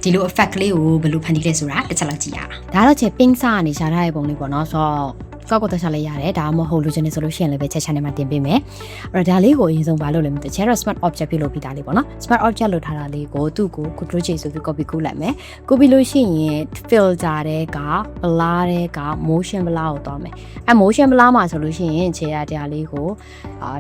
ဒီလို effect လေးကိုဘယ်လိုဖန်တီးလဲဆိုတာတစ်ချက်လောက်ကြည့်ရအောင်ဒါတော့ချေ pink စာကနေရှာထားတဲ့ပုံလေးပေါ့နော်ဆိုတော့ကောက်ကိုတက်ချလိုက်ရတယ်ဒါမှမဟုတ်လိုချင်နေဆိုလို့ရှိရင်လည်းပဲချက်ချနေမှာတင်ပေးမယ်အဲ့တော့ဒါလေးကိုအရင်ဆုံးဘာလုပ်လဲမသိချဲတော့ smart object ဖြစ်လို့ပြီးသားလေးပေါ့နော် smart object လို့ထားတာလေးကိုသူ့ကို control J ဆိုပြီး copy ကူးလိုက်မယ်ကူးပြီးလို့ရှိရင် filter တဲ့က blur တဲ့က motion blur ကိုသွားမယ်အဲ့ motion blur မှာဆိုလို့ရှိရင်ခြေရတရားလေးကို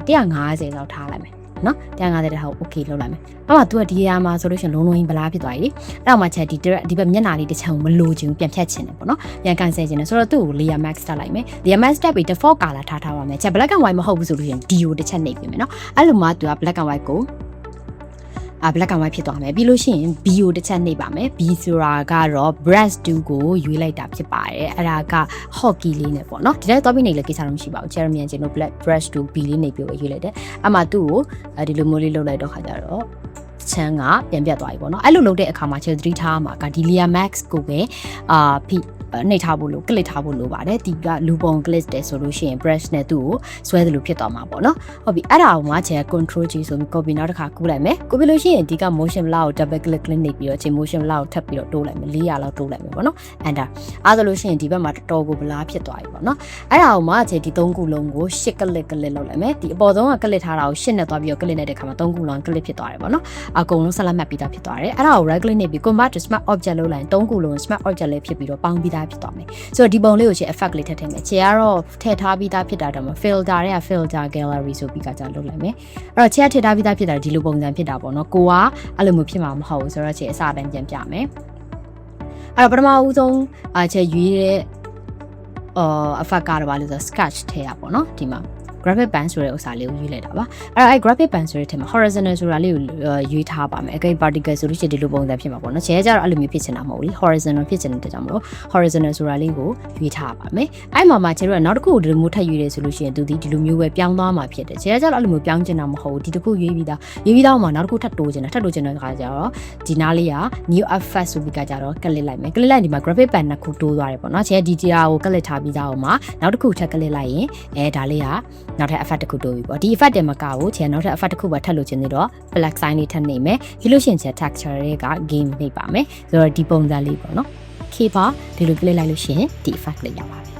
150လောက်ထားလိုက်မယ်နော်150တဲ့ဟာကို okay လုပ်လိုက်မယ်အဲ့မှာ तू ကဒီနေရာမှာဆိုလို့ရှိရင်လုံးလုံးဘလားဖြစ်သွားပြီလေအဲ့တော့မှချက်ဒီဘက်မျက်နှာလေးတစ်ချောင်းမလိုချင်ပြန်ဖြတ်ချင်တယ်ပေါ့နော်ပြန် cancel ချင်တယ်ဆိုတော့သူ့ကို layer mask တက်လိုက်မယ် layer mask တက်ပြီး default color ထားပါမယ်ချက် black and white မဟုတ်ဘူးဆိုလို့ရှိရင် D ကိုတစ်ချက်နှိပ်ပြင်မယ်နော်အဲ့လိုမှ तू က black and white ကိုblack and white ဖြစ်သွားမယ်ပြီးလို့ရှိရင် B ကိုတစ်ချက်နှိပ်ပါမယ် B ဆိုတာကတော့ brush 2ကိုရွေးလိုက်တာဖြစ်ပါတယ်အဲ့ဒါက hotkey လေးနဲ့ပေါ့နော်ဒီထဲသွားပြီးနှိပ်လဲကိစ္စတော့မရှိပါဘူး Jeremy ကျင်တို့ black brush 2 B လေးနှိပ်ပြီးရွေးလိုက်တယ်အမှသူ့ကိုဒီလိုမျိုးလေးလုပ်လိုက်တော့ခါကြတော့ချမ်းကပြန်ပြတ်သွားပြီပေါ့နော်အဲ့လိုလုပ်တဲ့အခါမှာ Cherry 3ထားမှာကဒီ layer max ကိုပဲနှိပ်ထားဖို့လို့ click ထားဖို့လိုပါတယ်ဒီကလူပုံ click တယ်ဆိုလို့ရှိရင် brush နဲ့သူ့ကိုဆွဲသလိုဖြစ်သွားမှာပေါ့နော်ဟုတ်ပြီအဲ့ဒါကိုမှချဲ control G ဆိုပြီး copy နောက်တစ်ခါကူးလိုက်မယ်ကူးပြီးလို့ရှိရင်ဒီက motion blur ကို double click နှိပ်ပြီးတော့ motion blur ကိုထပ်ပြီးတော့တိုးလိုက်မယ်400လောက်တိုးလိုက်မယ်ပေါ့နော် enter အဲ့ဒါလို့ရှိရင်ဒီဘက်မှာတော်တော်ကို blur ဖြစ်သွားပြီပေါ့နော်အဲ့ဒါကိုမှချဲဒီ3ခုလုံးကို8 click လုပ်လိုက်မယ်ဒီအပေါ်ဆုံးက click ထားတာကို8နဲ့သွားပြီးတော့ click လိုက်တဲ့ခါမှာ3ခုလုံး click ဖြစ်သွားတယ်ပေါ့နော်အကုန်လုံးဆက်လက်မှတ်ပြီးသားဖြစ်သွားတယ်အဲ့ဒါကို right click နှိပ်ပြီး convert to smart object လုပ်လိုက်ရင်3ခုလုံး smart object လေးဖြစ်ပြီးတော့ပေါင်းပြီးသားဖြစ်သွားမယ်ဆိုတော့ဒီပုံလေးကိုချေ effect လေးထည့်ထည့်မယ်ချေကတော့ထည့်ထားပြီးသားဖြစ်တာတော့ filter တွေက filter gallery ဆိုပြီးကကြာလုပ်လိုက်မယ်အဲ့တော့ချေကထည့်ထားပြီးသားဖြစ်တာဒီလိုပုံစံဖြစ်တာပေါ့နော်ကိုကအဲ့လိုမျိုးဖြစ်မှာမဟုတ်ဘူးဆိုတော့ချေအစတိုင်းပြန်ပြမယ်အဲ့တော့ပထမဦးဆုံးချေရွေးတဲ့effect ကတော့ဘာလို့ဆို sketch ထည့်ရပေါ့နော်ဒီမှာ graphic band ဆိုတဲ့ဥစ္စာလေးကိုရွေးလိုက်တာပါအဲ့ graphic band ဆိုတဲ့ထဲမှာ horizontal ဆိုတာလေးကိုရွေးထားပါမယ်အကိ vertical ဆိုလို့ရှိရင်ဒီလိုပုံစံဖြစ်မှာပေါ့နော်ခြေကျတော့အဲ့လိုမျိုးဖြစ်ချင်တာမဟုတ်ဘူး horizontal ဖြစ်ချင်တဲ့ကြောင့်မလို့ horizontal ဆိုတာလေးကိုရွေးထားပါမယ်အဲ့မှာခြေတို့ကနောက်တစ်ခုဒီလိုမျိုးထပ်ရွေးတယ်ဆိုလို့ရှိရင်သူဒီလိုမျိုးပဲပြောင်းသွားမှာဖြစ်တယ်ခြေကျတော့အဲ့လိုမျိုးပြောင်းချင်တာမဟုတ်ဘူးဒီတစ်ခုရွေးပြီးသားမှာနောက်တစ်ခုထပ်တိုးချင်တဲ့ခါကျတော့ဒီနားလေးက new effect ဆိုပြီးကကြတော့ click လိုက်မယ် click လိုက်ဒီမှာ graphic band နှစ်ခုတိုးသွားတယ်ပေါ့နော်ခြေဒီတရားကို click ထားပြီးသားအောင်မှာနောက်တစ်ခုထပ် click လိုက်ရင်ဒါလေးကနောက်ထပ် effect တစ်ခုတိုးပြီပေါ့ဒီ effect တွေမကဘူးခြေနောက်ထပ် effect တစ်ခုပဲထပ်လို့ခြင်းနေတော့ black sign လေးထပ်နေမယ်ပြီးလို့ရှိရင်ခြေ texture တွေက game နှိပ်ပါမယ်ဆိုတော့ဒီပုံစံလေးပေါ့နော် key bar ဒီလို click လိုက်လို့ရှိရင်ဒီ effect လေးရပါပြီ